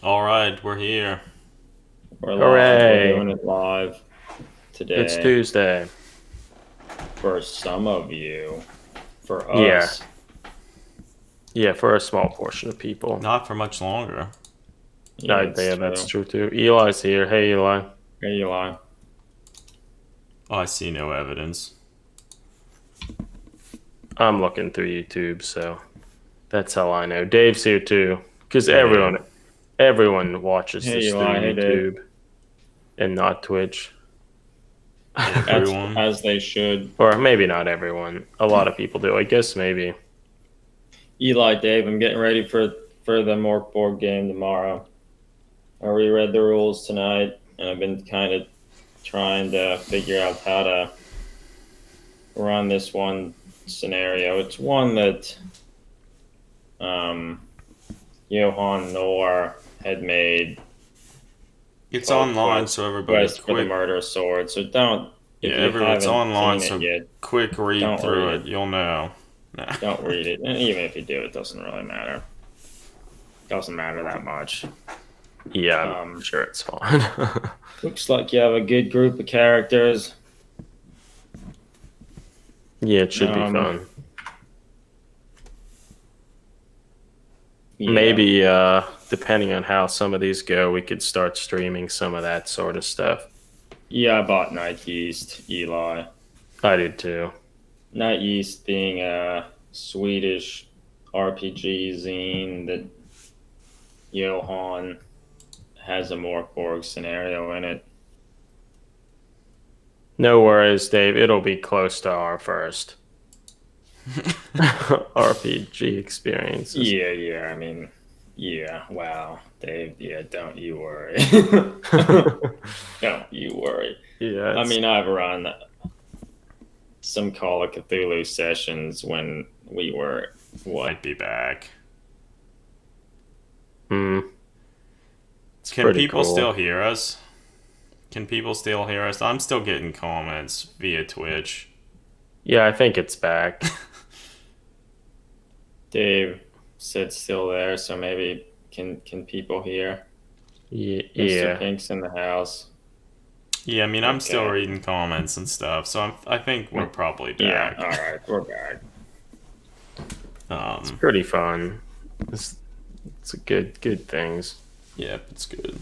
All right, we're here. We're live. We're Hooray! doing it live It's today Tuesday. for some of you. For Yeah, us, yeah, for a small portion of people. Not for much longer. yeah, it's Yeah, that's true. true too. Eli's here. Hey, Eli. Hey, Eli. Oh, I see no evidence. I'm looking through YouTube, so that's how I know. Dave's here too, because Hey, Dave. everyone watches Hey, this through Eli. Hey, Dave. YouTube and not Twitch, That's Everyone. as they should. or maybe not everyone. A lot of people do. I guess maybe. Eli, Dave, I'm getting ready for the Mork board game tomorrow. I reread the rules tonight, and I've been kind of trying to figure out how to run this one scenario. It's one that um, Johan Noor had made It's called online, so everybody Quest for the quick. Murder Sword. So don't, Yeah, if you it's haven't online, seen it so yet, quick read don't read through it. it. You'll know. Nah. Don't read it. And even if you do, it doesn't really matter. Doesn't matter that much. Yeah, I'm Um, sure it's fine. looks like you have a good group of characters. Yeah, it should be Um, fun. yeah, Maybe depending on how some of these go, we could start streaming some of that sort of stuff. yeah. I bought Night Yeast, Eli. I did too. Night Yeast being a Swedish RPG zine that Johan has a Morkborg scenario in it. No worries, Dave. It'll be close to our first RPG experiences. Yeah. I mean, yeah. Wow, Dave. Yeah, don't you worry. Don't you worry. Yeah, I mean, I've run some Call of Cthulhu sessions when we were what? Might be back. hmm, it's Can pretty people still cool. hear us? Can people still hear us? I'm still getting comments via Twitch. Yeah, I think it's back. Dave said still there, so maybe can people hear? Mr. Yeah. Pink's in the house. Yeah, I mean, I'm still Okay. reading comments and stuff, so I think we're probably Yeah. back. All right, we're back. It's Um, pretty fun. It's, it's a good things. yeah, it's good.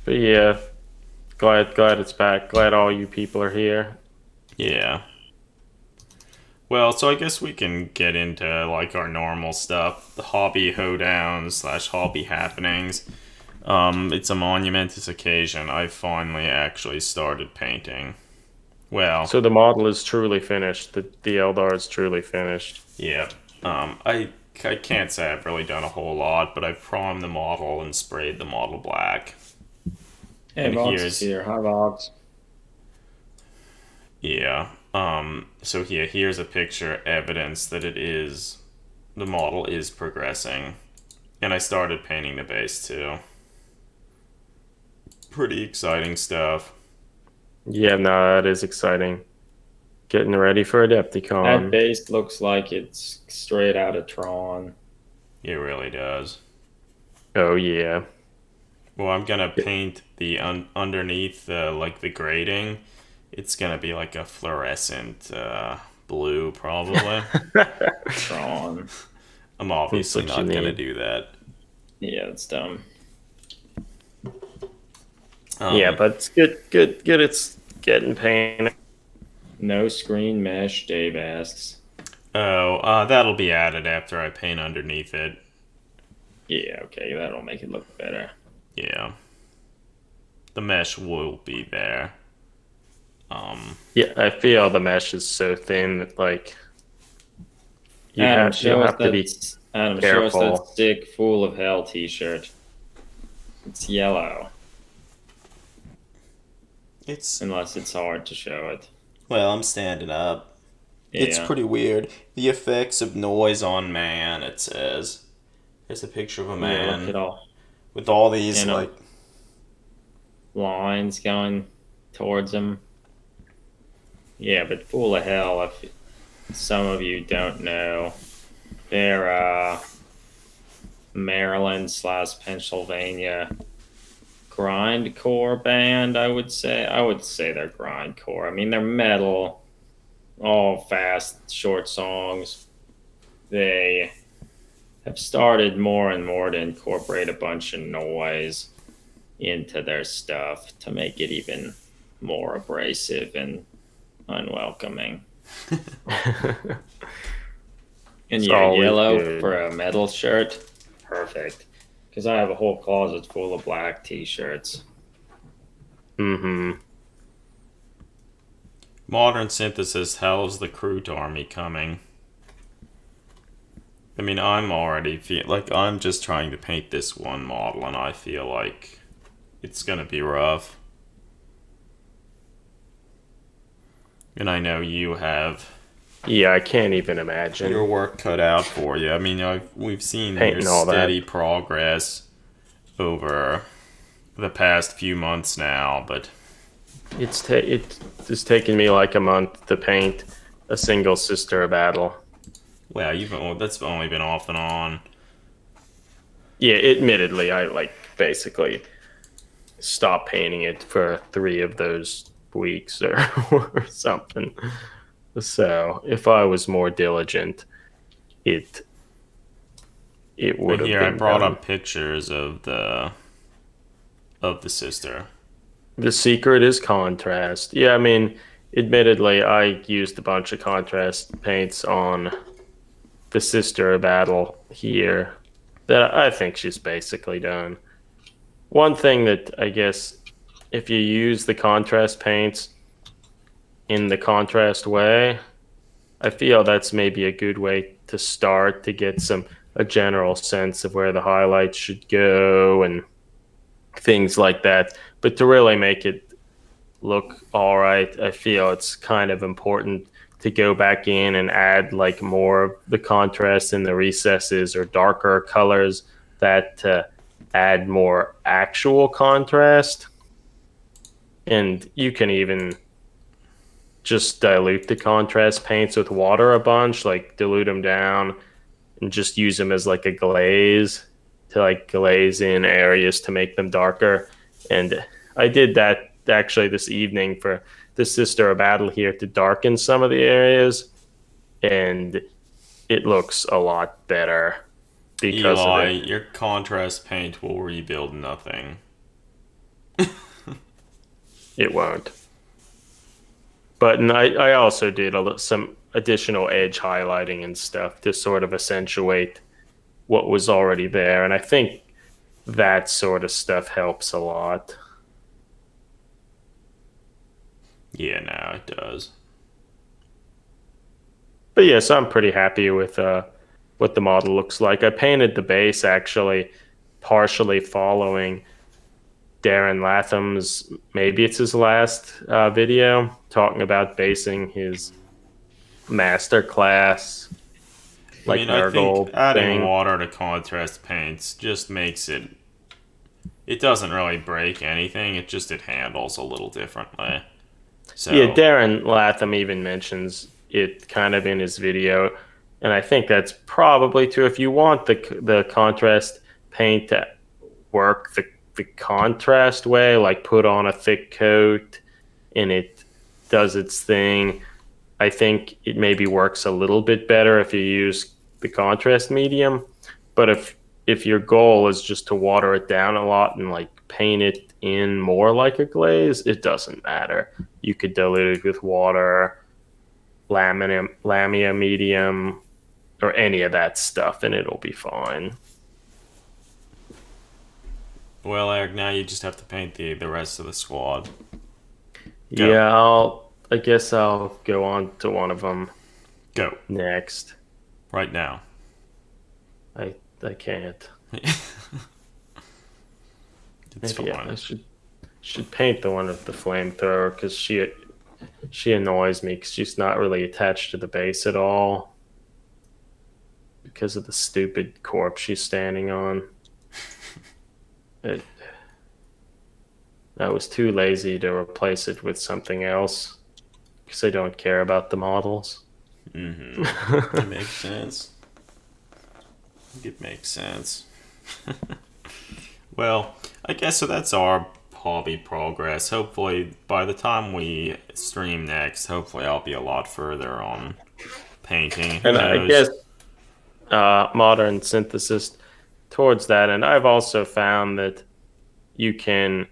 But yeah, glad it's back. Glad all you people are here. Yeah. Well, so I guess we can get into like our normal stuff, the hobby hoedown slash hobby happenings. It's a monumentous occasion. I finally actually started painting. Well, So the model is truly finished. The Eldar is truly finished. yeah. I can't say I've really done a whole lot, but I've primed the model and sprayed the model black. Hey, And Vox is here's here. Hi, Vox. yeah. So yeah, here's a picture evidence that the model is progressing. And I started painting the base too. Pretty exciting stuff. Yeah, no, that is exciting. Getting ready for That Adepticon. base looks like it's straight out of Tron. It really does. Oh yeah. Well, I'm gonna paint the underneath the like the grading. It's gonna be like a fluorescent blue, probably. Tron. I'm That's obviously what you not gonna need. do that. Yeah, it's dumb. Yeah, Um, but it's good. It's getting painted. No screen mesh, Dave asks. that'll be added after I paint underneath it. Yeah, okay, that'll make it look better. Yeah, the mesh will be there. Um, Yeah, I feel the mesh is so thin that like Adam, you'll show us have to be that careful. sick Fool of Hell t-shirt. It's yellow, it's unless it's hard to show it. well, I'm standing up. It's Yeah. pretty weird. The effects of noise on man, it says. There's a picture of a Yeah, look at man all with all these, and like, lines going towards him. Yeah, but Fool of Hell, if some of you don't know, they're Maryland / Pennsylvania grindcore band. I would say they're grindcore. I mean, they're metal, all fast, short songs. They have started more and more to incorporate a bunch of noise into their stuff to make it even more abrasive and unwelcoming. And It's yeah, always yellow good. for a metal shirt, perfect. Because I have a whole closet full of black t-shirts. Mm-hmm. Modern synthesis, how's the Kroot army coming? I mean, I'm already feel like I'm just trying to paint this one model, and I feel like it's gonna be rough. And I know you have Yeah, I can't even imagine your work cut out for you. I mean, we've seen your painting all that. steady progress over the past few months now, but It's taken me like a month to paint a single sister battle. well, that's only been off and on. Yeah, admittedly, I like basically stopped painting it for 3 of those weeks or something. So if I was more diligent, it it But would have here I been brought done. up pictures of the sister. The secret is contrast. Yeah, I mean, admittedly, I used a bunch of contrast paints on the sister battle here that I think she's basically done. One thing that I guess if you use the contrast paints in the contrast way, I feel that's maybe a good way to start to get a general sense of where the highlights should go and things like that. But to really make it look all right, I feel it's kind of important to go back in and add like more of the contrast in the recesses or darker colors that add more actual contrast. And you can even just dilute the contrast paints with water a bunch, like dilute them down and just use them as like a glaze to like glaze in areas to make them darker. And I did that actually this evening for the Sister of Battle here to darken some of the areas, and it looks a lot better because of Eli, it. your contrast paint will rebuild nothing. It won't. But and I also did some additional edge highlighting and stuff to sort of accentuate what was already there. And I think that sort of stuff helps a lot. Yeah, no, it does. But yes, I'm pretty happy with what the model looks like. I painted the base actually partially following Darren Latham's, maybe it's his last video, talking about basing his master class I like mean, I think Nurgle adding thing. water to contrast paints just makes it. It doesn't really break anything. It handles a little differently. Yeah, So Darren Latham even mentions it kind of in his video, and I think that's probably true. If you want the contrast paint to work the contrast way, like put on a thick coat and it does its thing, I think it maybe works a little bit better if you use the contrast medium. But if your goal is just to water it down a lot and like paint it in more like a glaze, it doesn't matter. You could dilute it with water, lamia medium, or any of that stuff, and it'll be fine. well, Eric, now you just have to paint the rest of the squad. Go. Yeah, I guess I'll go on to one of them Go. next. Right now. I can't. It's Maybe fine. I should paint the one with the flamethrower because she annoys me because she's not really attached to the base at all because of the stupid corpse she's standing on. It, I was too lazy to replace it with something else because I don't care about the models. It makes sense. It makes sense. Well, I guess so. That's our hobby progress. Hopefully, by the time we stream next, hopefully I'll be a lot further on painting. Who And I guess knows? modern synthesis towards that. And I've also found that you can,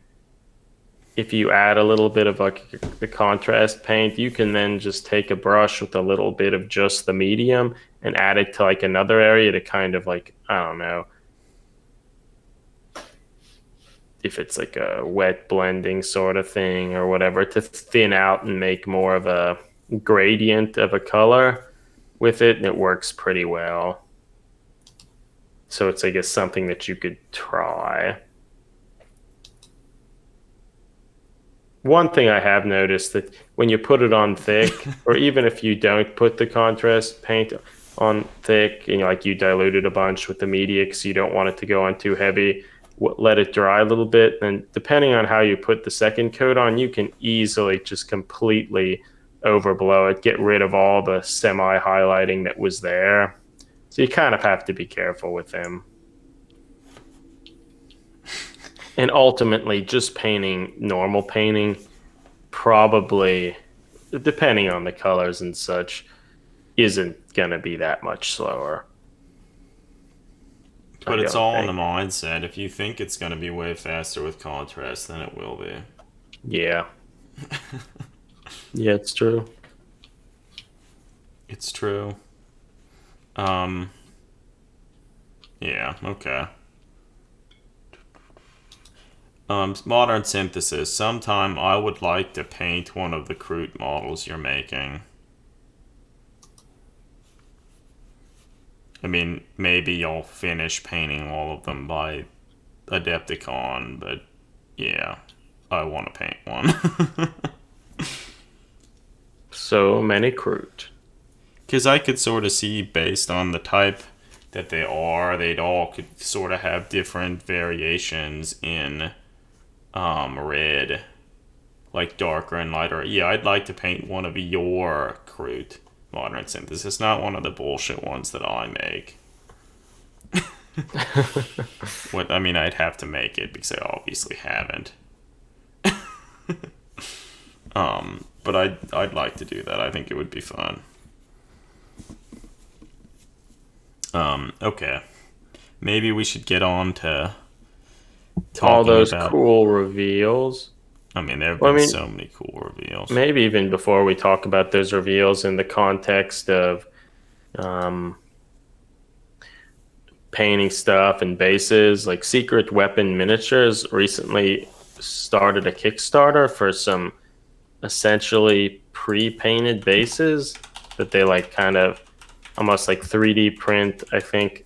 if you add a little bit of like the contrast paint, you can then just take a brush with a little bit of just the medium and add it to like another area to kind of like, I don't know, if it's like a wet blending sort of thing or whatever, to thin out and make more of a gradient of a color with it, and it works pretty well. So it's, I guess, something that you could try. One thing I have noticed that when you put it on thick, or even if you don't put the contrast paint on thick, and like you dilute it a bunch with the media because you don't want it to go on too heavy, let it dry a little bit. And depending on how you put the second coat on, you can easily just completely overblow it, get rid of all the semi highlighting that was there. So you kind of have to be careful with them. And ultimately, just painting normal painting, probably, depending on the colors and such, isn't going to be that much slower. But it's all in the mindset. If you think it's going to be way faster with contrast, then it will be. Yeah. Yeah, it's true. It's true. Yeah, okay. Modern synthesis. Sometime I would like to paint one of the crude models you're making. I mean, maybe you'll finish painting all of them by Adepticon, but yeah, I want to paint one. So many crude. Because I could sort of see, based on the type that they are, they'd all could sort of have different variations in red, like darker and lighter. Yeah, I'd like to paint one of your crude modern synthesis, not one of the bullshit ones that I make. What I mean, I'd have to make it because I obviously haven't. But I'd like to do that. I think it would be fun. Okay. Maybe we should get on to talking all those about, cool reveals. I mean, there have been so many cool reveals. Maybe even before we talk about those reveals in the context of painting stuff and bases, like Secret Weapon Miniatures recently started a Kickstarter for some essentially pre-painted bases that they like kind of almost like 3D print, I think,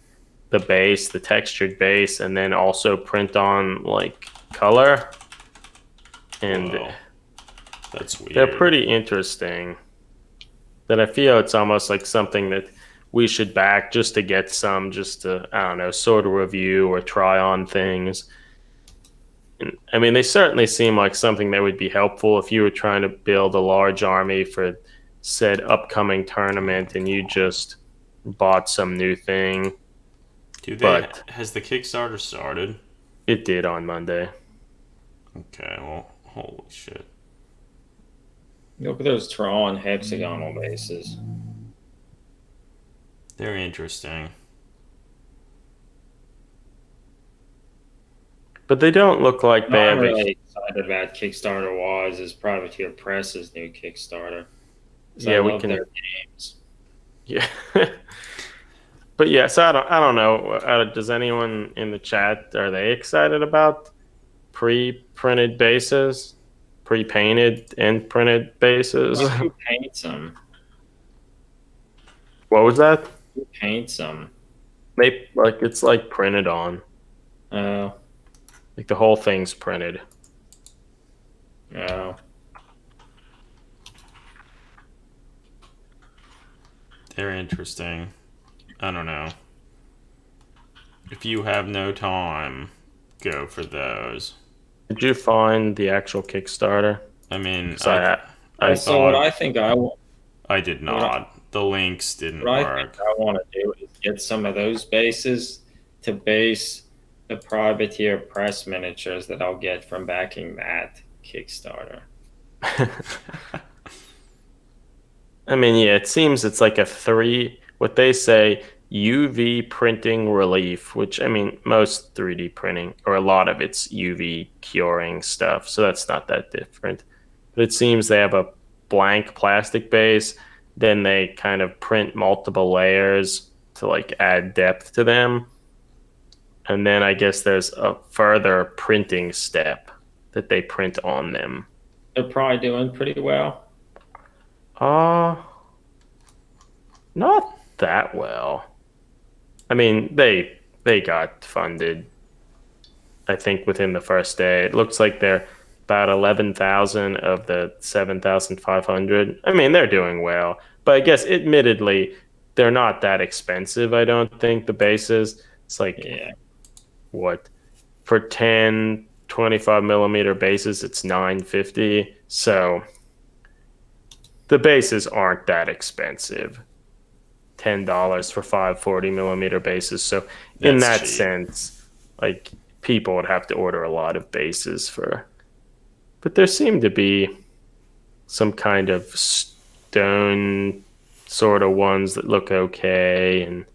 the base, the textured base, and then also print on like color. And Whoa, that's weird. they're pretty interesting. That I feel it's almost like something that we should back just to get some, just to, I don't know, sort of review or try on things. And, I mean, they certainly seem like something that would be helpful if you were trying to build a large army for said upcoming tournament and you just bought some new thing. Has the Kickstarter started? It did on Monday. Okay, well, holy shit. Look at those Tron hexagonal bases. They're interesting. But they don't look like they I'm have really excited about Kickstarter wise is Privateer Press's new Kickstarter. Yeah, we can. Their games. Yeah. But yes, I don't know. Does anyone in the chat, are they excited about pre-printed bases, pre-painted and printed bases? Who paints them? What was that? Who paints them? They like it's like printed on. Oh. Like the whole thing's printed. Oh. They're interesting. I don't know. If you have no time, go for those. Did you find the actual Kickstarter? I mean, I so what I think I want. I did not. The links didn't What work. I think I want to do is get some of those bases to base the privateer press miniatures that I'll get from backing that Kickstarter. I mean, yeah, it seems it's like a three, what they say, UV printing relief, which I mean, most 3D printing, or a lot of it's UV curing stuff, so that's not that different. But it seems they have a blank plastic base, then they kind of print multiple layers to like add depth to them. And then I guess there's a further printing step that they print on them. They're probably doing pretty well. Uh, Not that well. I mean, they got funded, I think, within the first day. It looks like they're about 11,000 of the 7,500. I mean, they're doing well, but I guess admittedly, they're not that expensive, I don't think the bases. It's like Yeah. what for 10 25 millimeter bases it's 950, so the bases aren't that expensive. $10 for 540 millimeter bases. So in That's that cheap. sense, like people would have to order a lot of bases for. But there seemed to be some kind of stone sort of ones that look okay, and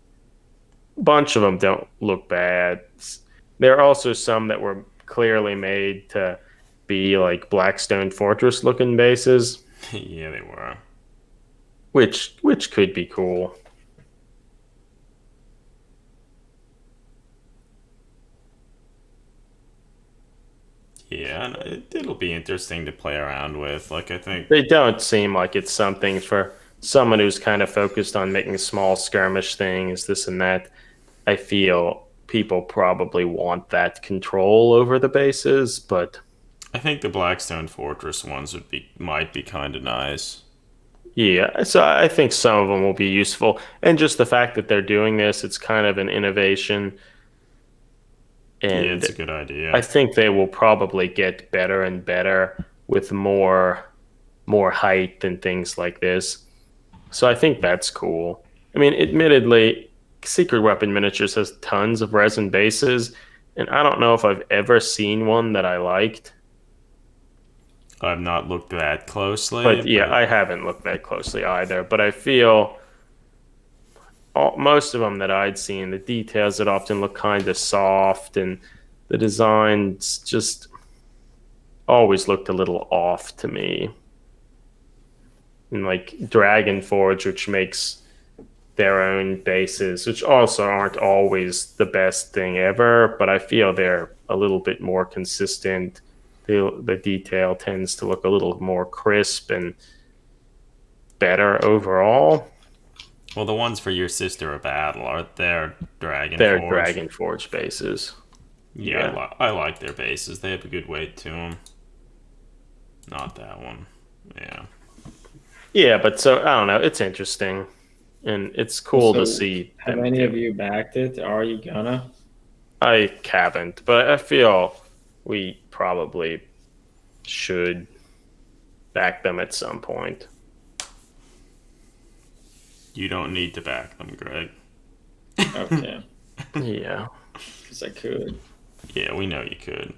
a bunch of them don't look bad. There are also some that were clearly made to be like Blackstone Fortress looking bases, Yeah, they were. which could be cool. Yeah, and it'll be interesting to play around with. Like, I think They don't seem like it's something for someone who's kind of focused on making small skirmish things, this and that. I feel people probably want that control over the bases, but the Blackstone Fortress ones might be kind of nice. yeah, so I think some of them will be useful. And just the fact that they're doing this, it's kind of an innovation. Yeah, it's And a good I idea. think they will probably get better and better with more height and things like this. So I think that's cool. I mean, admittedly, Secret Weapon Miniatures has tons of resin bases, and I don't know if I've ever seen one that I liked. I've not looked that closely, But yeah, but I haven't looked that closely either. But I feel most of them that I'd seen, the details that often look kind of soft, and the designs just always looked a little off to me. And like Dragon Forge, which makes their own bases, which also aren't always the best thing ever, but I feel they're a little bit more consistent. The detail tends to look a little more crisp and better overall. well, the ones for your sister of battle are their Dragon They're Forge. Dragon Forge bases. Yeah, Yeah. I like their bases. They have a good weight to them. Not that one. Yeah. Yeah, but so I don't know. It's interesting, and it's cool to So, see have them any of do. you backed it? Are you gonna? I haven't, but I feel we probably should back them at some point. You don't need to back them, Greg. Okay, Yeah. because I could. Yeah, we know you could.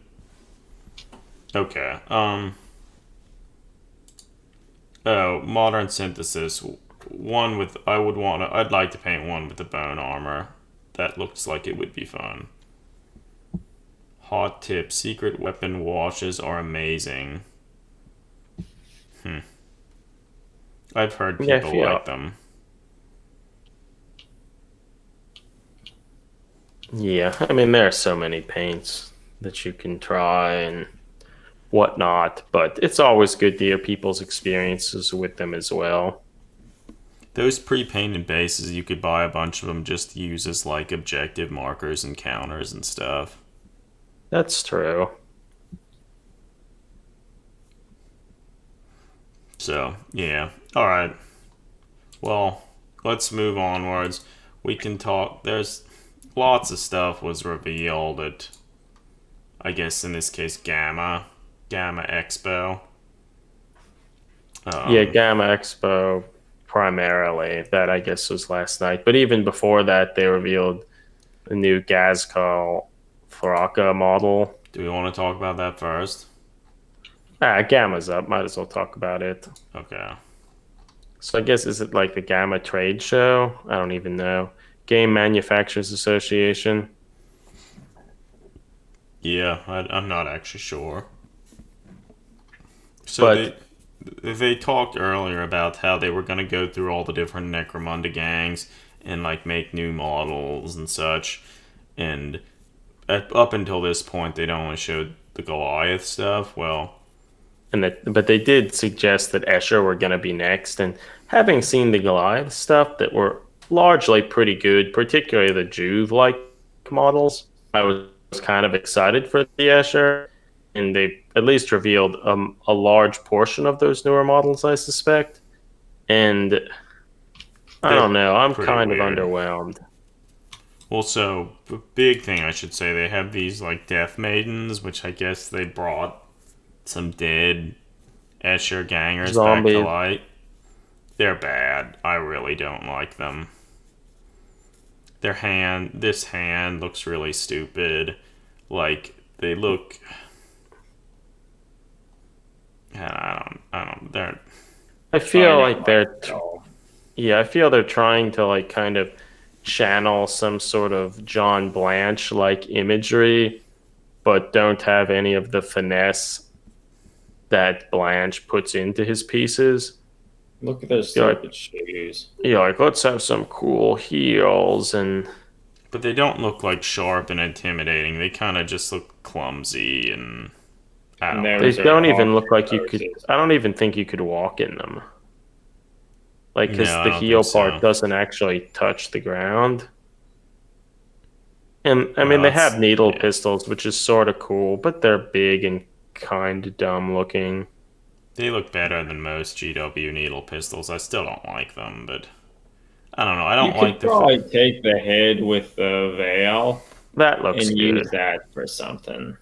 Okay. Oh, modern synthesis. One with I'd like to paint one with the bone armor. That looks like it would be fun. Hot tip: secret weapon washes are amazing. I've heard Yeah, I people feel like them. Yeah, I mean, there are so many paints that you can try and whatnot, but it's always good to hear people's experiences with them as well. Those pre-painted bases, you could buy a bunch of them just to use as like objective markers and counters and stuff. That's true. So, yeah. All right. Well, let's move onwards. We can talk. There's lots of stuff was revealed at, I guess in this case, Gamma Expo. Yeah, Um, Gamma Expo primarily. That I guess was last night. But even before that, they revealed the new Ghazghkull Thraka model. Do we want to talk about that first? Gamma's up. Might as well talk about it. Okay. So I guess is it like the Gamma trade show? I don't even know. Game Manufacturers Association. Yeah, I'm not actually sure. So But they talked earlier about how they were going to go through all the different Necromunda gangs and like make new models and such. And up until this point, they'd only showed the Goliath stuff. Well, but they did suggest that Escher were going to be next. And having seen the Goliath stuff that were largely pretty good, particularly the Juve-like models, I was kind of excited for the Escher. And they at least revealed a large portion of those newer models, I suspect. And I they're don't know. I'm pretty kind of weird. underwhelmed. Also, big thing I should say, they have these like Death Maidens, which I guess they brought some dead Escher gangers back to Zombie. light. They're bad. I really don't like them. This hand looks really stupid. Like they look. I don't. They're. I I feel don't like like they're, it at all. yeah, I feel they're trying to like kind of channel some sort of John Blanche like imagery, but don't have any of the finesse that Blanche puts into his pieces. Look at those stupid shoes. Yeah, like let's have some cool heels and But they don't look like sharp and intimidating. They kind of just look clumsy and I And don't they like those are don't them. even all look like you could. roses. I don't even think you could walk in them. Like, No, because I the don't heel think part so. doesn't actually touch the ground. And I mean, Well, they have that's needle yeah. pistols, which is sort of cool, but they're big and kind of dumb looking. They look better than most GW needle pistols. I still don't like them, but I don't know. I You don't like could the. probably take the head with the veil That looks and good. use that for something.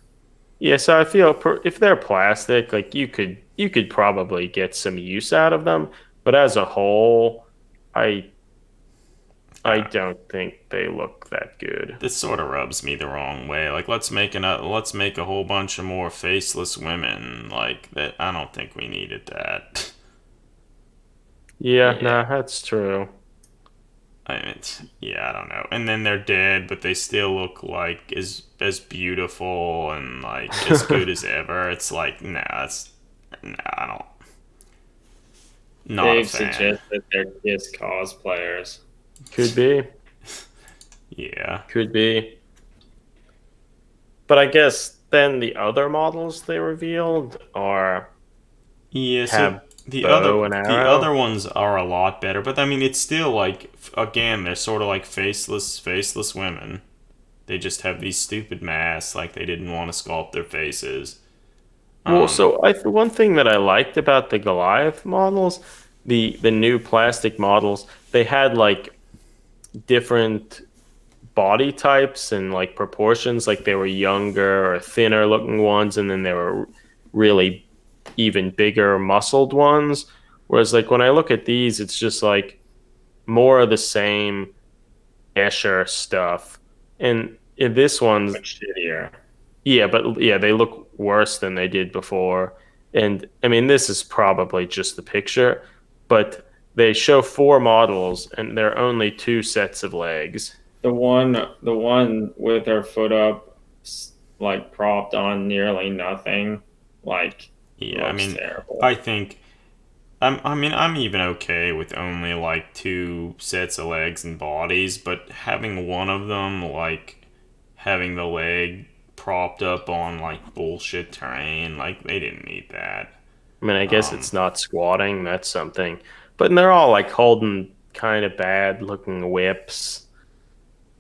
Yeah, so I feel if they're plastic, like you could probably get some use out of them, but as a whole, I I Uh, don't think they look that good. this sort of rubs me the wrong way. Like let's make a whole bunch of more faceless women. Like that. I don't think we needed that. Yeah, Yeah. nah, that's true. I mean, yeah, I don't know. And then they're dead, but they still look like as beautiful and like as good as ever. It's like, I don't. Not a Dave fan. suggested they're Kiss cosplayers. Could be, Yeah. could be. But I guess then the other models they revealed are Yeah. So have bow and the arrow. other ones are a lot better, but I mean, it's still like again, they're sort of like faceless women. They just have these stupid masks, like they didn't want to sculpt their faces. Well, Um. so one thing that I liked about the Goliath models, the new plastic models, they had like different body types and like proportions. Like they were younger or thinner looking ones, and then there were really even bigger muscled ones. Whereas like when I look at these, it's just like more of the same Escher stuff. And in this one's, Much shittier. yeah, but yeah, they look worse than they did before. And I mean, this is probably just the picture, but they show four models and there are only two sets of legs. The one with her foot up, like propped on nearly nothing, like Yeah. I looks mean, terrible. I think I mean, I'm even okay with only like two sets of legs and bodies, but having one of them, like, having the leg propped up on like bullshit terrain, like, they didn't need that. I mean, I guess Um, it's not squatting, that's something. But they're all like holding kind of bad looking whips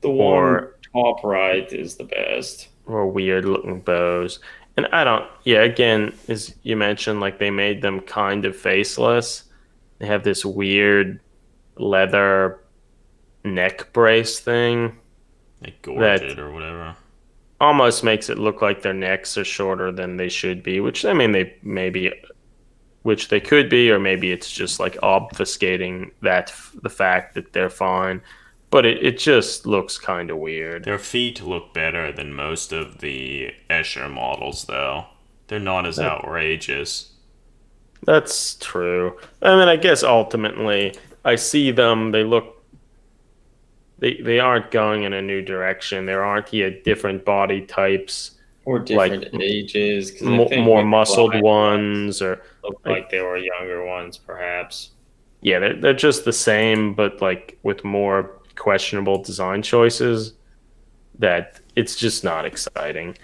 The one or top right is the best. weird looking bows. And I don't, yeah, again, as you mentioned, like they made them kind of faceless. They have this weird leather neck brace thing like, gorge that it or whatever. almost makes it look like their necks are shorter than they should be, which I mean, which they could be, or maybe it's just like obfuscating the fact that they're fine. but it just looks kind of weird. Their feet look better than most of the Escher models, though. They're not as That, outrageous. that's true. I mean, I guess ultimately, I see them. They aren't going in a new direction. There aren't yet different body types, or like different ages, because I think more with the muscled Goliath ones ones, or looked like like they were younger ones, perhaps. yeah, they're just the same, but like with more questionable design choices. That it's just not exciting.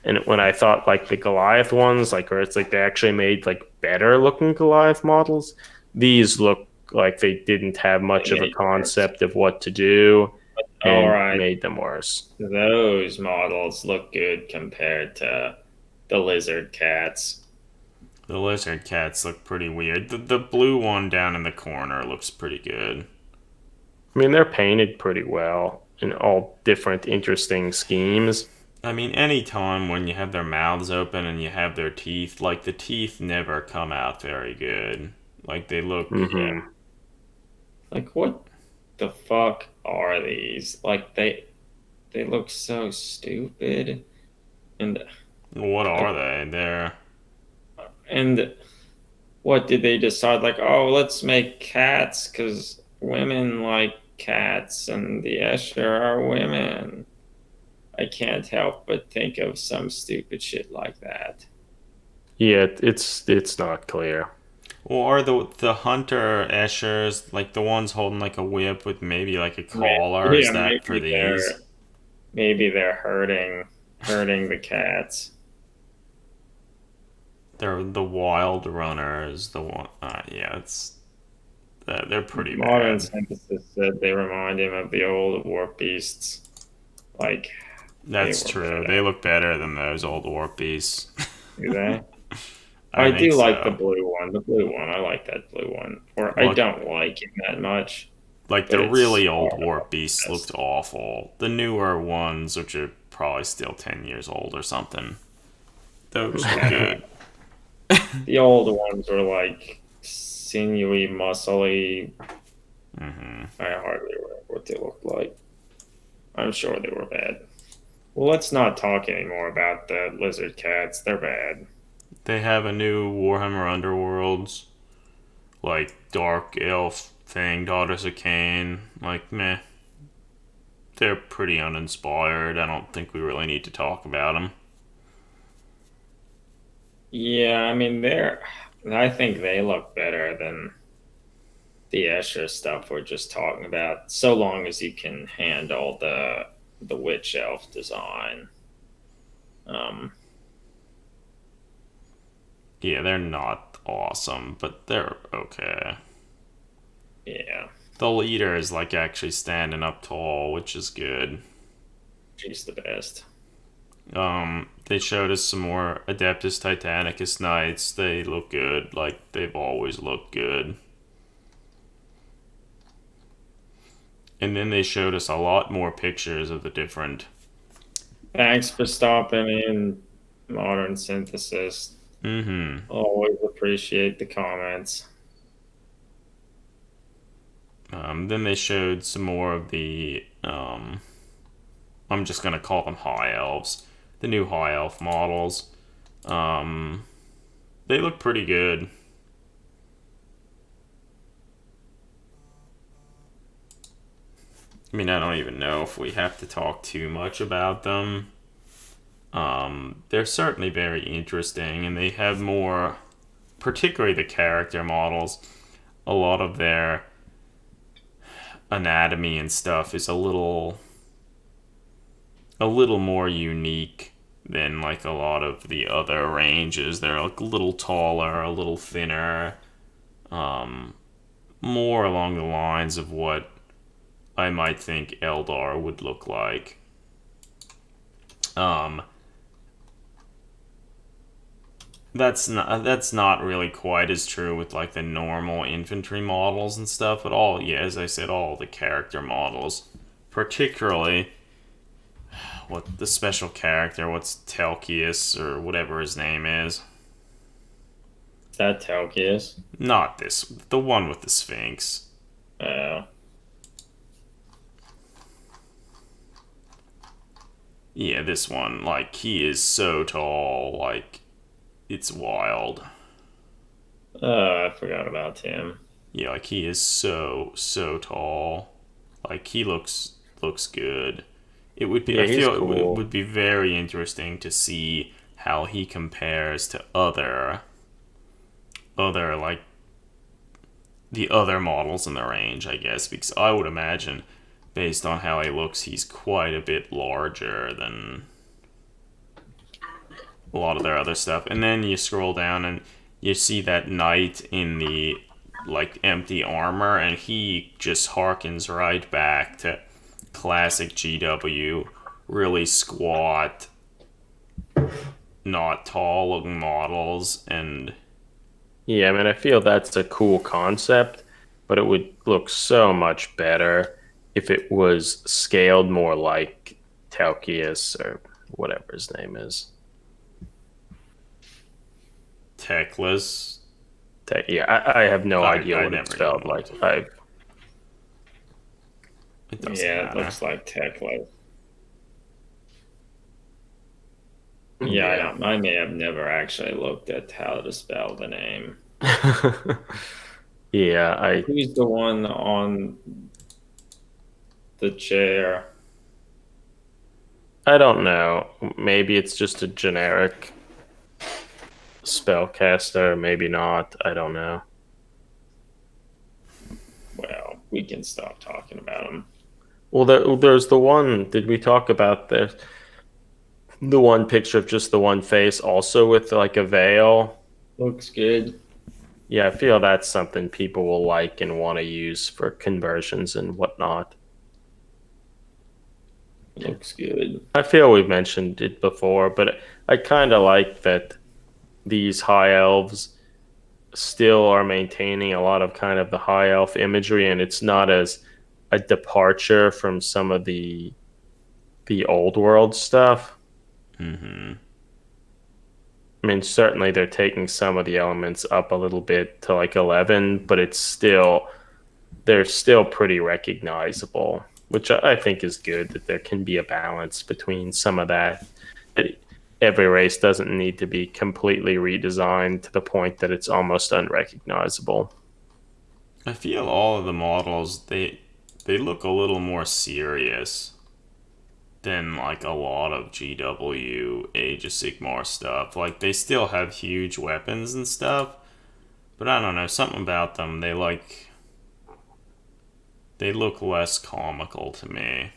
And when I thought like the Goliath ones, like or it's like they actually made like better looking Goliath models, these look like they didn't have They much of a made worse. concept of what to do All and right, made them worse. those models look good compared to the lizard cats. The lizard cats look pretty weird. The blue one down in the corner looks pretty good. I mean, they're painted pretty well in all different interesting schemes. I mean, any time when you have their mouths open and you have their teeth, like the teeth never come out very good. Like they look. Yeah, Hmm. like what the fuck are these? Like they look so stupid, and What are like they? They're and what did they decide? Like, oh, let's make cats because women like cats, and the Escher are women. I can't help but think of some stupid shit like that. Yeah, it's not clear. or the hunter Eschers like the ones holding like a whip with maybe like a collar. Is Yeah, that for these? maybe they're hurting the cats. They're the wild runners. The one. Yeah, it's they're pretty Modern bad. synthesis said they remind him of the old warp beasts. Like they That's were true. better. They look better than those old warp beasts. Do they? I I think do like the so. blue one. The blue one. I like that blue one. Or I Look, don't like him that much, like but the it's really old far warp beasts looked best. awful. The newer ones, which are probably still 10 years old or something, those look good. The old ones were like sinewy, muscly. Hmm. I hardly remember what they looked like. I'm sure they were bad. Well, let's not talk anymore about the lizard cats. They're bad. They have a new Warhammer Underworlds, like Dark Elf thing, Daughters of Cain. Like, meh. They're pretty uninspired. I don't think we really need to talk about them. Yeah, I mean they're. I think they look better than the Escher stuff we're just talking about. So long as you can handle the witch elf design. Um, Yeah, they're not awesome, but they're okay. yeah, The leader is like actually standing up tall, which is good. she's the best. They showed us some more Adeptus Titanicus knights. They look good, like they've always looked good. And then they showed us a lot more pictures of the different. Thanks for stopping in, Modern Synthesis. Mm-hmm. Always appreciate the comments. Then they showed some more of the. I'm just gonna call them high elves. The new high elf models. Um, they look pretty good. I mean, I don't even know if we have to talk too much about them. They're certainly very interesting, and they have more, particularly the character models. A lot of their anatomy and stuff is a little more unique than like a lot of the other ranges. They're like a little taller, a little thinner, um, more along the lines of what I might think Eldar would look like. Um, that's not really quite as true with like the normal infantry models and stuff, but all yeah, as I said, all the character models, particularly what the special character, what's Telkius or whatever his name is. Is that Telkius? Not this, the one with the Sphinx. Uh, Yeah, this one, like, he is so tall, like, it's wild. I forgot about him. Yeah, like he is so tall. Like he looks good. It would be Yeah, I he's feel it cool. would be very interesting to see how he compares to other like the other models in the range, I guess, because I would imagine based on how he looks, he's quite a bit larger than a lot of their other stuff. And then you scroll down and you see that knight in the like empty armor, and he just harkens right back to classic GW, really squat, not tall looking models, and Yeah, I mean, I feel that's a cool concept, but it would look so much better if it was scaled more like Talkius or whatever his name is. techless. Yeah, I have no idea I what it's never knew spelled what like. I it doesn't Yeah, it matter. looks like Tekla. Yeah, yeah. I may have never actually looked at how to spell the name. Yeah, I Who's the one on the chair? I don't know. Maybe it's just a generic spellcaster, maybe not. I don't know. Well, we can stop talking about him. Well, there's the one. Did we talk about the one picture of just the one face, also with like a veil? Looks good. Yeah, I feel that's something people will like and want to use for conversions and whatnot. Looks good. I feel we've mentioned it before, but I kind of like that these high elves still are maintaining a lot of kind of the high elf imagery, and it's not as a departure from some of the old world stuff. Mm-hmm. I mean, certainly they're taking some of the elements up a little bit to like 11, but it's still they're still pretty recognizable, which I think is good that there can be a balance between some of that. Every race doesn't need to be completely redesigned to the point that it's almost unrecognizable. I feel all of the models they look a little more serious than like a lot of GW Age of Sigmar stuff. Like they still have huge weapons and stuff, but I don't know, something about them they look less comical to me.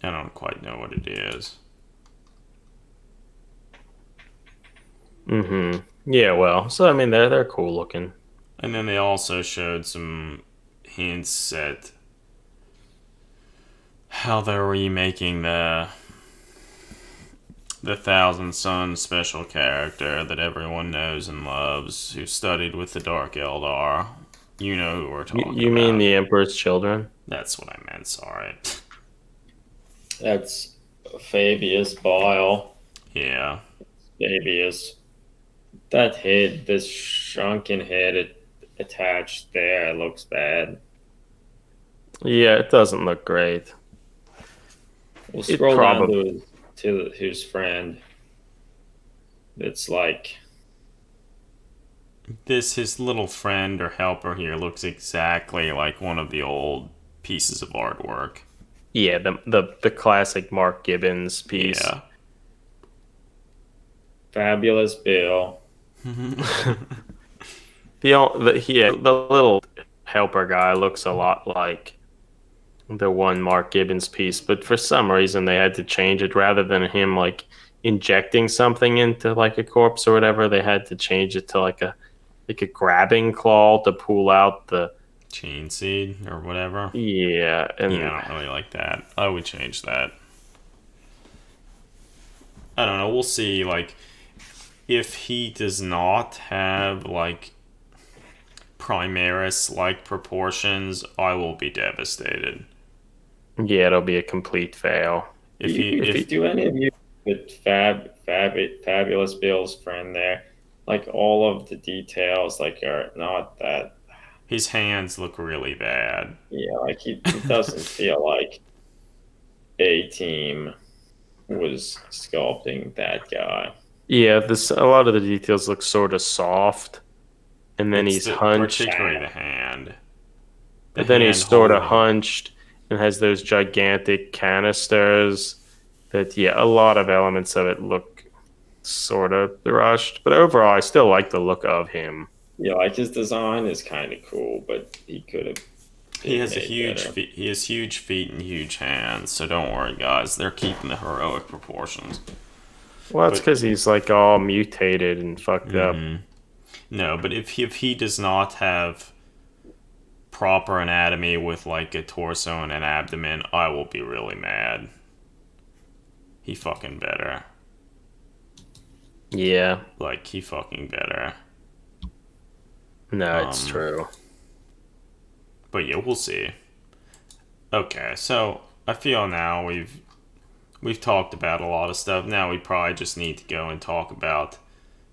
I don't quite know what it is. Yeah, well, so I mean they're cool looking. And then they also showed some hints at how they're remaking the Thousand Sons special character that everyone knows and loves, who studied with the Dark Eldar. You know who we're talking You mean about. the Emperor's Children? That's what I meant, sorry. That's Fabius Bile. Yeah. Fabius. That head, this shrunken head attached there, looks bad. Yeah, it doesn't look great. We'll It scroll down probably to his friend. It's like His little friend or helper here looks exactly like one of the old pieces of artwork. yeah, the classic Mark Gibbons piece. Yeah. Fabulous Bill. The little helper guy looks a lot like the one Mark Gibbons piece, but for some reason they had to change it rather than him like injecting something into like a corpse or whatever. They had to change it to like a grabbing claw to pull out the Chain seed or whatever. yeah, Yeah, and I don't really like that. I would change that. I don't know. We'll see. Like, if he does not have like Primaris like proportions, I will be devastated. yeah, it'll be a complete fail. If he if Do any of you with Fabulous Bill's friend there? Like all of the details, like are not that. his hands look really bad. Yeah, like he doesn't feel like A team was sculpting that guy. Yeah, this a lot of the details look sort of soft, and then It's he's hunched, particularly the hand. The but then hand he's sort of holding. hunched and has those gigantic canisters. That yeah, a lot of elements of it look sort of rushed, but overall, I still like the look of him. Yeah, like his design is kind of cool, but he could have He been has a made huge better. feet. He has huge feet and huge hands. So don't worry, guys. They're keeping the heroic proportions. Well, that's But because he's like all mutated and fucked up. no, but if he does not have proper anatomy with like a torso and an abdomen, I will be really mad. He fucking better. Yeah, Like he fucking better. no, it's Um, true. but yeah, we'll see. Okay, so I feel now we've talked about a lot of stuff. Now we probably just need to go and talk about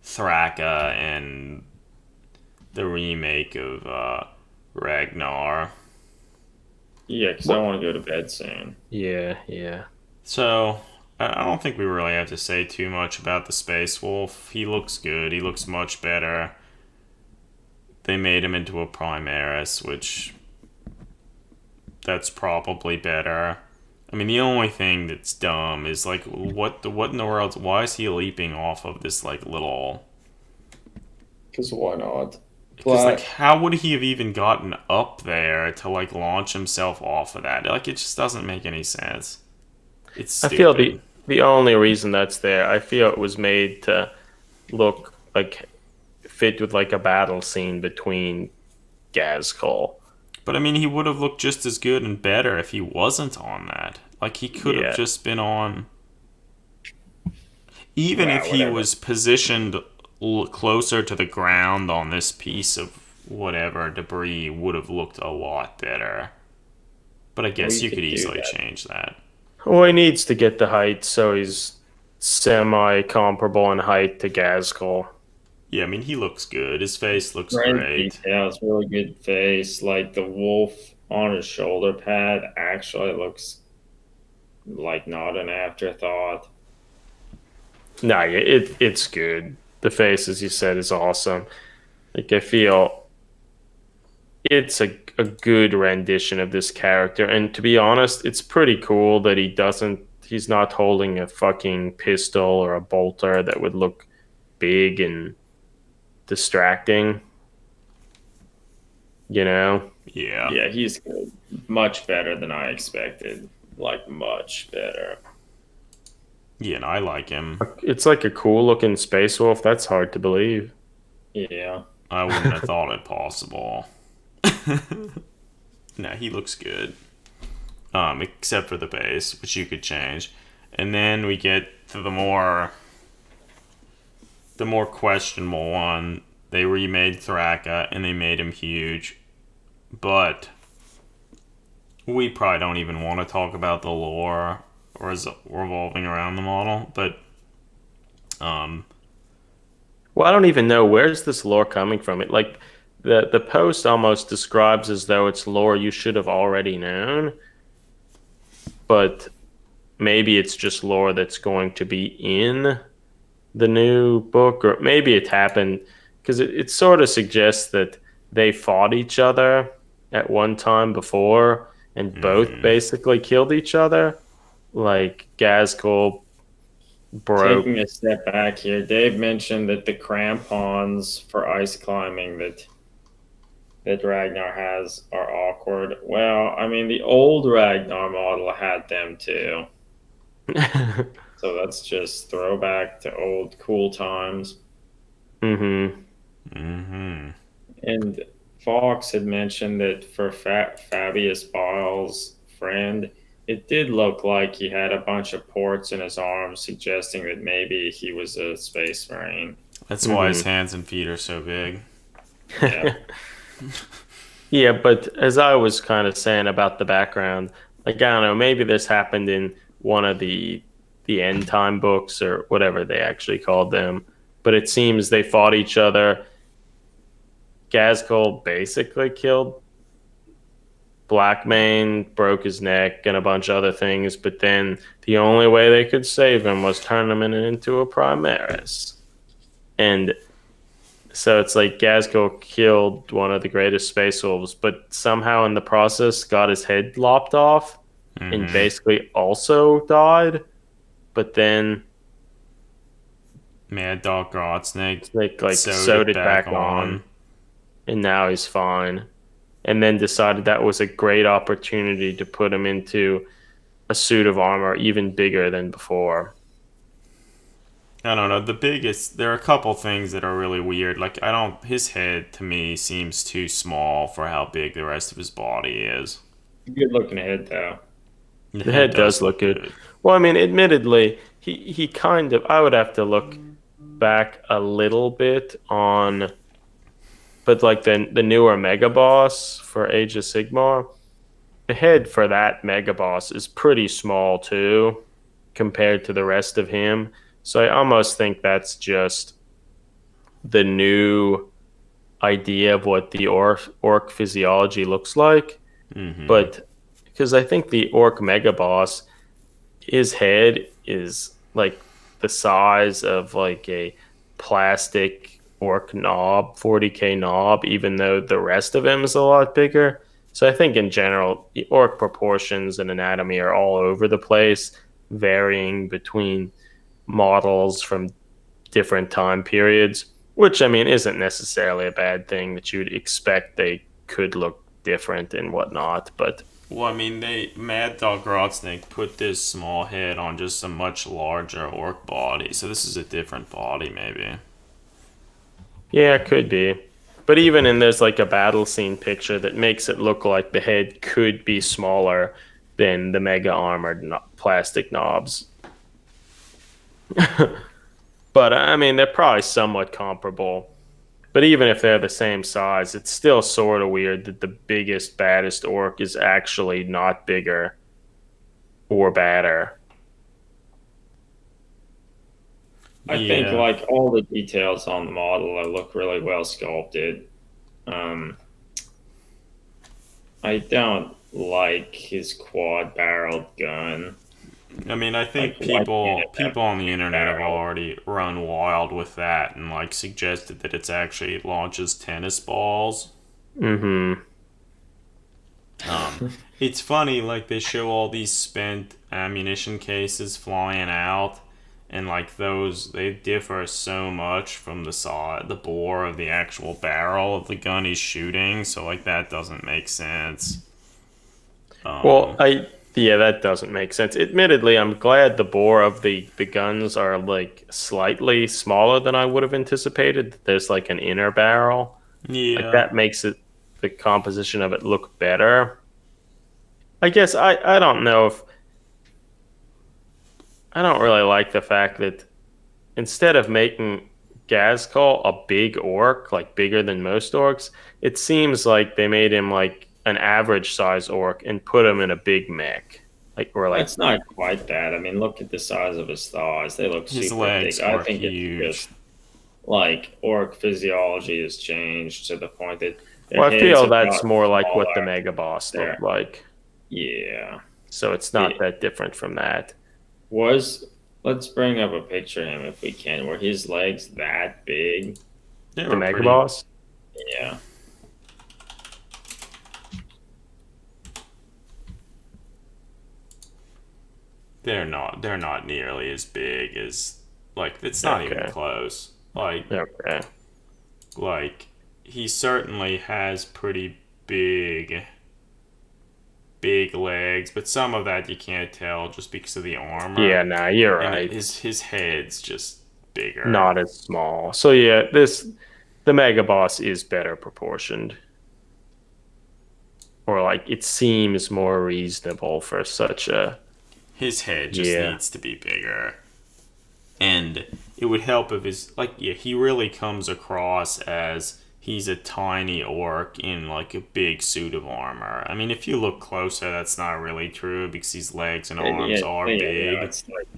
Thraka and the remake of Ragnar. Yeah, because I What? want to go to bed soon. Yeah, yeah. So I don't think we really have to say too much about the Space Wolf. He looks good. He looks much better. They made him into a Primaris, which that's probably better. I mean, the only thing that's dumb is like, what in the world? Why is he leaping off of this like little? Because why not? Because like, Black. how would he have even gotten up there to like launch himself off of that? Like, it just doesn't make any sense. It's I feel stupid. the only reason that's there, I feel it was made to look like fit with like a battle scene between Ghazghkull. But I mean, he would have looked just as good and better if he wasn't on that. Like, he could have Yeah, just been on. Even if Wow, he whatever. was positioned closer to the ground on this piece of whatever debris, would have looked a lot better. But I guess We you could could do easily that. change that. well, he needs to get the height so he's semi comparable in height to Ghazghkull. Yeah, I mean, he looks good. His face looks Great great. details, really good face. Like the wolf on his shoulder pad actually looks like not an afterthought. No, yeah, it's good. The face, as you said, is awesome. Like I feel it's a good rendition of this character, and to be honest, it's pretty cool that he's not holding a fucking pistol or a bolter that would look big and distracting, you know? Yeah. Yeah, he's good. Much better than I expected. Like much better. Yeah, and I like him. It's like a cool looking space wolf. That's hard to believe. Yeah. I wouldn't have thought it possible. No, he looks good. Except for the base, which you could change. And then we get to the more questionable one. They remade Thraka and they made him huge. But we probably don't even want to talk about the lore revolving around the model. But um, Well, I don't even know where's this lore coming from. It like the post almost describes as though it's lore you should have already known, but maybe it's just lore that's going to be in the new book, or maybe it happened because it sort of suggests that they fought each other at one time before and both mhm. basically killed each other. Like Gazgul broke. Taking a step back here, Dave mentioned that the crampons for ice climbing that Ragnar has are awkward. Well, I mean the old Ragnar model had them too. So that's just throwback to old cool times. hmm Mhm. And Fox had mentioned that for Fabius Biles' friend, it did look like he had a bunch of ports in his arms, suggesting that maybe he was a space marine. That's why his hmm hands and feet are so big. Yeah. Yeah, but as I was kind of saying about the background, like I don't know, maybe this happened in one of the end time books or whatever they actually called them. But it seems they fought each other. Gazgul basically killed Blackmane broke his neck and a bunch of other things, but then the only way they could save him was turn him into a Primaris. And so it's like Ghazghkull killed one of the greatest space wolves, but somehow in the process got his head lopped off and Mm-hmm. basically also died. But then Mad Dog Godsnake Snake like sewed sewed it it back back on, on. and now he's fine. And then decided that was a great opportunity to put him into a suit of armor even bigger than before. I don't know. There are a couple things that are really weird. Like, I don't. His head to me seems too small for how big the rest of his body is. Good looking ahead though. The The head head does does look look good. good. Well, I mean, admittedly, he kind of. I would have to look back a little bit on, but like the newer Mega Boss for Age of Sigmar, the head for that Mega Boss is pretty small too, compared to the rest of him. So I almost think that's just the new idea of what the orc physiology looks like. Mm-hmm. But because I think the orc Mega Boss, his head is like the size of like a plastic orc knob, 40k knob, even though the rest of him is a lot bigger. So I think in general, the orc proportions and anatomy are all over the place, varying between models from different time periods, which I mean isn't necessarily a bad thing that you'd expect they could look different and whatnot, but Well, I mean, they Mad Dog Godsnake put this small head on just a much larger orc body, so this is a different body, maybe. yeah, it could be. But even in there's like a battle scene picture that makes it look like the head could be smaller than the mega armored plastic knobs. But I mean, they're probably somewhat comparable. But even if they're the same size, it's still sort of weird that the biggest, baddest orc is actually not bigger or badder. I think Yeah. like all the details on the model look really well sculpted. Um, I don't like his quad barreled gun. I mean, I Like, think why can't it have people on the internet have barrel? already run wild with that and like suggested that it's actually launches tennis balls. Mm-hmm. Um, it's funny, like they show all these spent ammunition cases flying out, and like those they differ so much from the bore of the actual barrel of the gun he's shooting. So like that doesn't make sense. Well, Um, yeah, that doesn't make sense. Admittedly, I'm glad the bore of the guns are like slightly smaller than I would have anticipated. There's like an inner barrel. Like yeah, that makes it the composition of it look better. I guess I don't know if I don't really like the fact that instead of making Ghazghkull a big orc, like bigger than most orcs, it seems like they made him like an average size orc and put him in a big mech. Like or like It's not quite that. I mean, look at the size of his thighs. They look his super legs thick. I are think it's huge. just like orc physiology has changed to the point that their well, I heads feel have that's gotten more like what the smaller. Mega Boss looked There, like. yeah. So it's not It that different from that. was. Let's bring up a picture of him if we can, where his legs that big. They The were Mega pretty. Boss? Yeah, They're not nearly as big as like it's not even Okay. close. Okay. Like he certainly has pretty big legs, but some of that you can't tell just because of the Yeah, armor, nah, you're and right. his head's just bigger. Not as small. So yeah, this the Mega Boss is better proportioned. Or like it seems more reasonable for such a His head just yeah. needs to be bigger, and it would help if his like yeah he really comes across as he's a tiny orc in like a big suit of armor. I mean, if you look closer, that's not really true because his legs and yeah, arms are yeah. big. It's like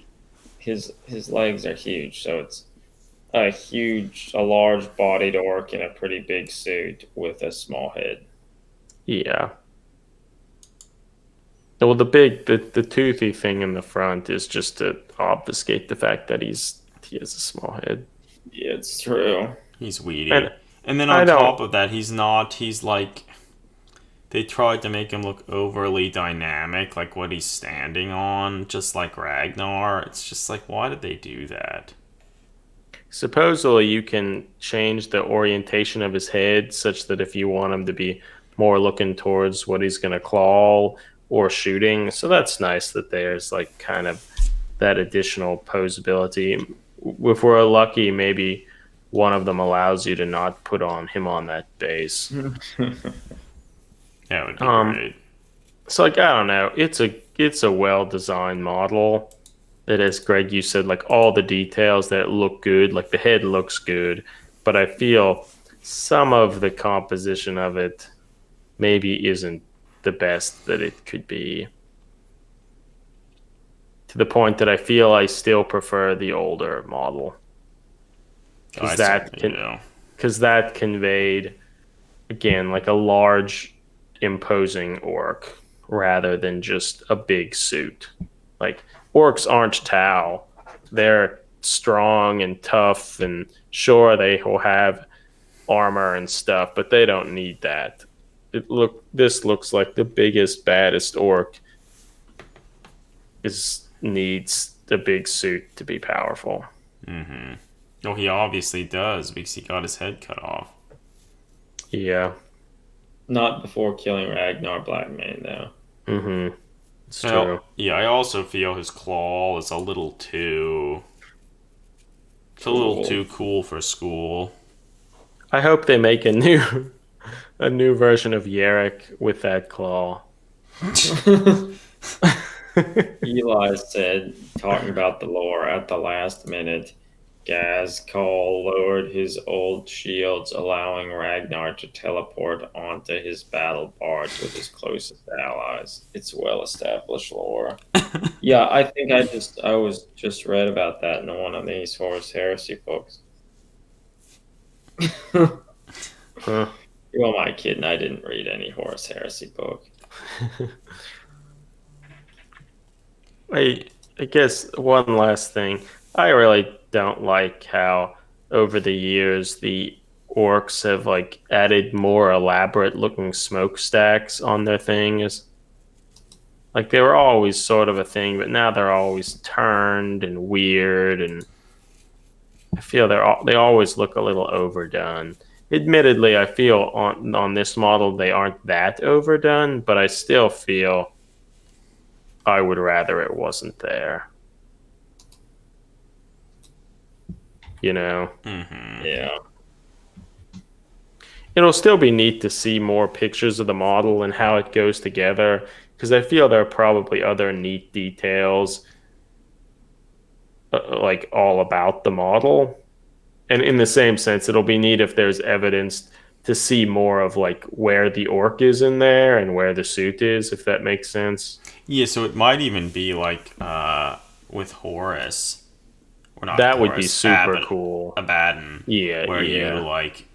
his legs are huge, so it's a large bodied orc in a pretty big suit with a small head. Yeah. Well, the toothy thing in the front is just to obfuscate the fact that he has a small head. Yeah, it's true. He's And weedy. And then I on don't. top of that, he's like, they tried to make him look overly dynamic, like what he's standing on, just like Ragnar. It's just like, why did they do that? Supposedly, you can change the orientation of his head such that if you want him to be more looking towards what he's going to claw or shooting, so that's nice that there's like kind of that additional posability. If we're lucky, maybe one of them allows you to not put on him on that base. That would be Um, great. so like I don't know, it's a well designed model that, as Greg you said, like all the details that look good, like the head looks good, but I feel some of the composition of it maybe isn't the best that it could be. To the point that I feel I still prefer the older model I because certainly do. that conveyed again like a large imposing orc rather than just a big suit. Like orcs aren't Tau. They're strong and tough and sure they will have armor and stuff, but they don't need that. This looks like the biggest baddest orc is needs the big suit to be powerful. Mm-hmm. Well, he obviously does because he got his head cut off. Yeah. Not before killing Ragnar Blackmane, though. Mm-hmm. It's Well, true. yeah, I also feel his claw is a little too. It's a little Cool. too cool for school. I hope they make a new version of Yarrick with that claw. Eli said, talking about the lore, at the last minute, Ghazghkull lowered his old shields, allowing Ragnar to teleport onto his battle barge with his closest allies. It's well-established lore. Yeah, I think I was just read about that in one of these Horus Heresy books. Huh. You am I kidding? I didn't read any Horus Heresy book. I I guess one last thing. I really don't like how over the years the orcs have like added more elaborate looking smokestacks on their things. Like they were always sort of a thing, but now they're always turned and weird, and I feel they always look a little overdone. Admittedly, I feel on this model they aren't that overdone, but I still feel I would rather it wasn't there. You know, Mm-hmm. Yeah. it'll still be neat to see more pictures of the model and how it goes together because I feel there are probably other neat details like all about the model. And in the same sense, it'll be neat if there's evidence to see more of like where the orc is in there and where the suit is, if that makes sense. Yeah, so it might even be like with Horus, or not That would be Horus, super cool. Abaddon, Yeah, where you yeah. like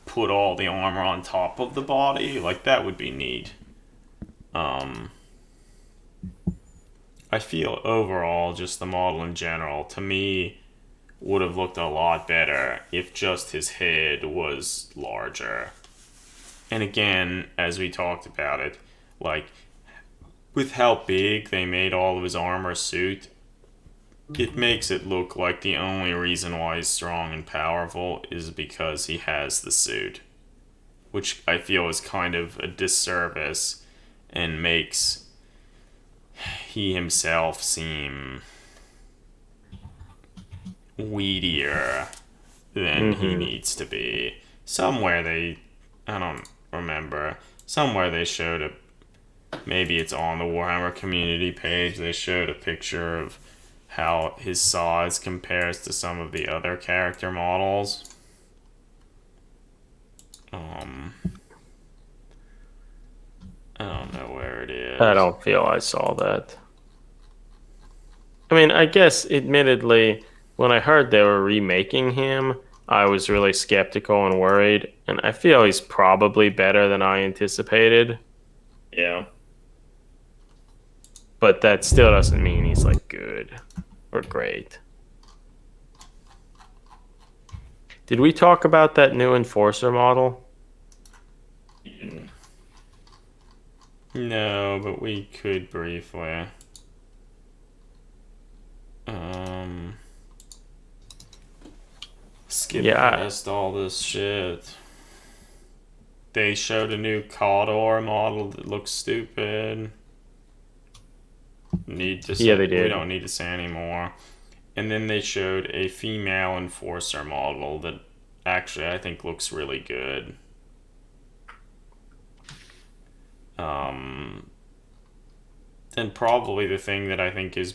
put all the armor on top of the body. Like that would be neat. Um, I feel overall, just the model in general, to me, would have looked a lot better if just his head was larger. And again, as we talked about it, like with how big they made all of his armor suit, it makes it look like the only reason why he's strong and powerful is because he has the suit, which I feel is kind of a disservice and makes he himself seem weedier than he Hmm. needs to be. Somewhere they, I don't remember, somewhere they showed a, maybe it's on the Warhammer community page, they showed a picture of how his size compares to some of the other character models. Um, I don't know where it I is. don't feel I saw that. I mean, I guess, admittedly, when I heard they were remaking him, I was really skeptical and worried, and I feel he's probably better than I anticipated. Yeah. but that still doesn't mean he's like good or great. Did we talk about that new enforcer model? No, but we could briefly. Um, skip Yeah, past all this shit. They showed a new Cawdor model that looks stupid. Need to yeah, say they we did. don't need to say anymore. And then they showed a female enforcer model that actually I think looks really good. Um, and probably the thing that I think is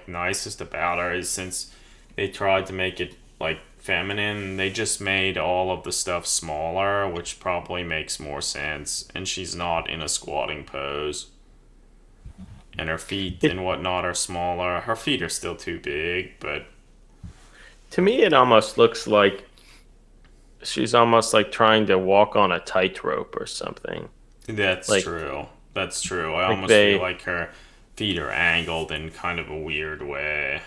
nicest about her is since they tried to make it like feminine, they just made all of the stuff smaller, which probably makes more sense. And she's not in a squatting pose. And her feet It and whatnot are smaller. Her feet are still too big, but To me, it almost looks like she's almost like trying to walk on a tightrope or something. that's Like true. That's true. I like almost feel they like her feet are angled in kind of a weird way.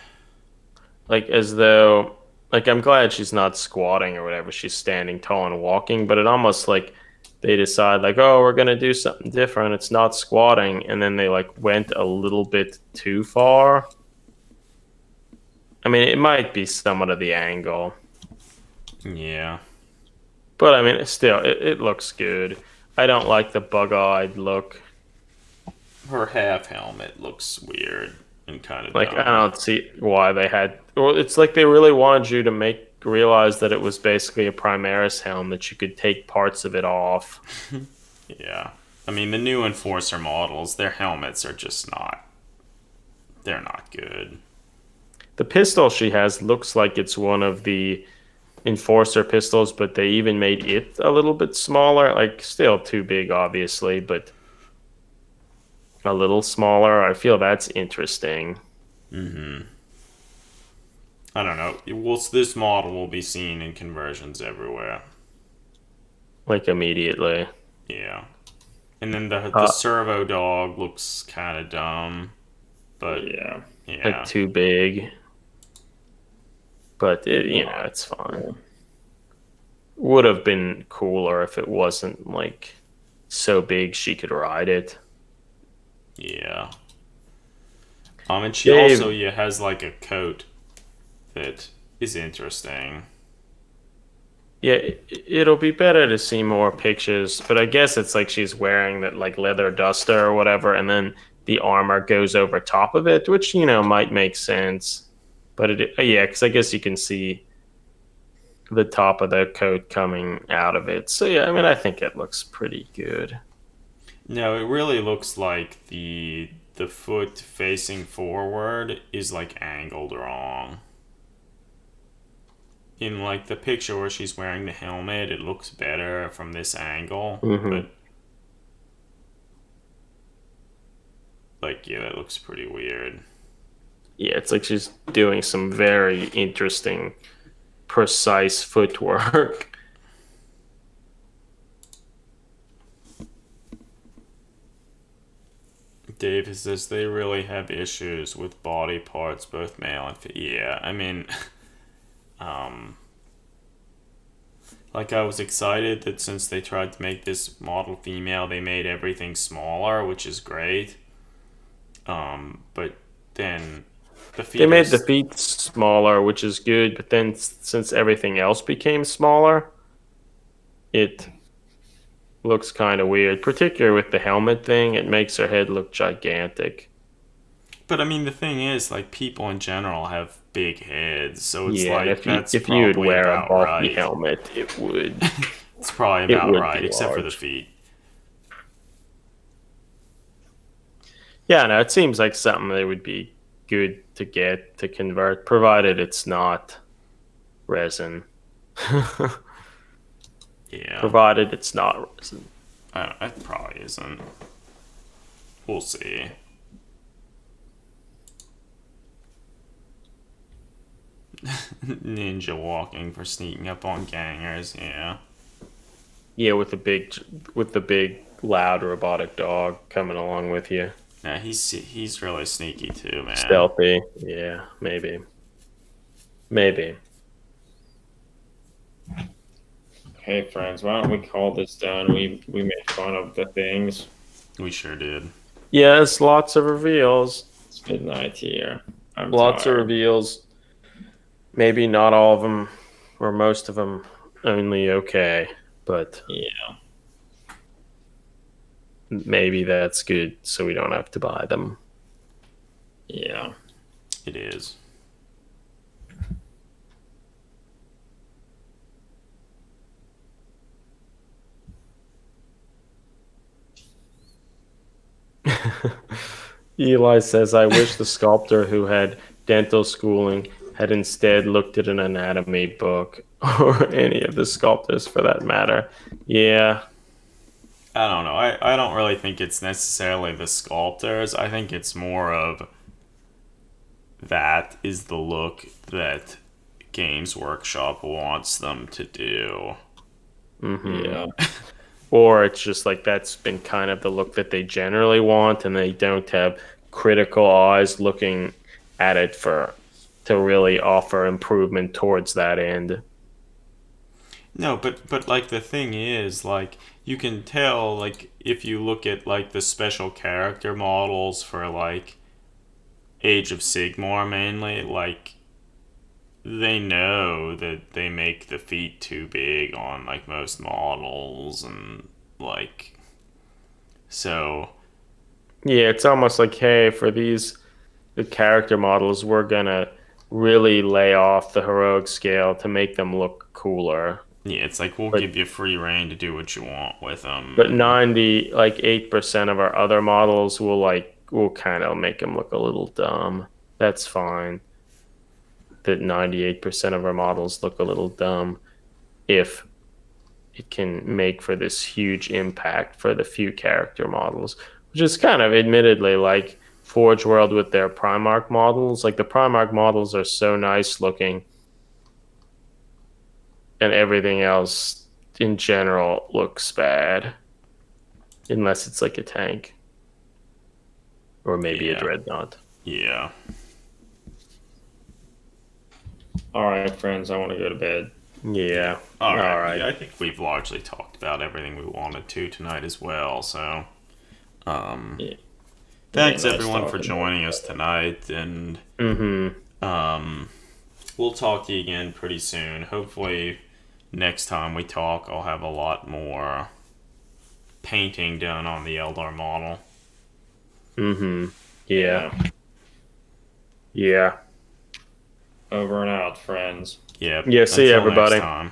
like as though like I'm glad she's not squatting or whatever. She's standing tall and walking, but it almost like they decide like, oh, we're gonna do something different. It's not squatting, and then they like went a little bit too far. I mean, it might be somewhat of the angle, Yeah. but I mean, it looks good. I don't like the bug-eyed look. Her half helmet looks weird and kind of Like I dumb. don't see why they had. Well, it's like they really wanted you to make realize that it was basically a Primaris helm that you could take parts of it off. Yeah. I mean, the new Enforcer models, their helmets are just not. They're not good. The pistol she has looks like it's one of the Enforcer pistols, but they even made it a little bit smaller. Like still too big, obviously, but a little smaller. I feel that's interesting. I don't know. This model will be seen in conversions everywhere. Like immediately. Yeah. And then the Uh, servo dog looks kind of dumb, but Yeah. like yeah. too big, but Not it's fine. cool. Would have been cooler if it wasn't like so big she could ride it. Yeah. And she also Dave, has like a coat that is interesting. yeah, it'll be better to see more pictures, but I guess it's like she's wearing that like leather duster or whatever, and then the armor goes over top of it, which might make sense. But yeah, because I guess you can see the top of the coat coming out of it. So yeah, I mean, I think it looks pretty good. No, it really looks like the foot facing forward is like angled wrong. In like the picture where she's wearing the helmet, it looks better from this angle, Hmm. but like yeah, that looks pretty weird. Yeah, it's like she's doing some very interesting, precise footwork. Dave says they really have issues with body parts, both male and female. Yeah, I mean, um, like I was excited that since they tried to make this model female, they made everything smaller, which is great. But then the They feet are made the feet smaller, which is good, but then since everything else became smaller, it looks kind of weird, particularly with the helmet thing. It makes her head look gigantic. But I mean, the thing is, like, people in general have big heads, so it's Yeah, and like that's if you would probably wear a about bulky right. helmet, It's probably it about would be right, except for the large. feet. Yeah, no, it seems like something that would be good to get to convert, provided it's not resin. Yeah, Provided it's not resin. it probably isn't. We'll see. Ninja walking for sneaking up on gangers. Yeah. Yeah, with the big loud robotic dog coming along with you. Nah, he's really sneaky too, man. Stealthy. Yeah, maybe. Maybe. Hey, friends, why don't we call this done? We made fun of the things. We sure did. Yes, lots of reveals. It's midnight here. I'm Lots of tired. reveals. Maybe not all of them, or most of them, only okay. But Yeah. maybe that's good, so we don't have to buy them. Yeah. It is. Eli says, I wish the sculptor who had dental schooling had instead looked at an anatomy book, or any of the sculptors for that matter. Yeah. I don't know. I don't really think it's necessarily the sculptors. I think it's more of that is the look that Games Workshop wants them to do. Yeah. Or it's just like that's been kind of the look that they generally want, and they don't have critical eyes looking at it to really offer improvement towards that end. No, but like the thing is, like you can tell, like if you look at like the special character models for like Age of Sigmar mainly, like they know that they make the feet too big on like most models, and like so Yeah, it's almost like, hey, for the character models, we're gonna really lay off the heroic scale to make them look cooler. yeah, it's like we'll But give you free reign to do what you want with them. but And 8% of our other models will kind of make them look a little dumb. That's fine. That 98% of our models look a little dumb if it can make for this huge impact for the few character models, which is kind of admittedly like Forge World with their Primarch models. Like the Primarch models are so nice looking, and everything else in general looks bad, unless it's like a tank or maybe a yeah, dreadnought. yeah. All right, friends, I want to go to bed. Yeah. All All right. right. Yeah, I think we've largely talked about everything we wanted to tonight as well. So, um, Yeah. thanks Nice everyone for talking. joining us tonight, and Mm-hmm. we'll talk to you again pretty soon. Hopefully, next time we talk, I'll have a lot more painting done on the Eldar model. Mm-hmm. Yeah. Yeah. Over and out, friends. Yep. Yeah. See you, Until next everybody. time.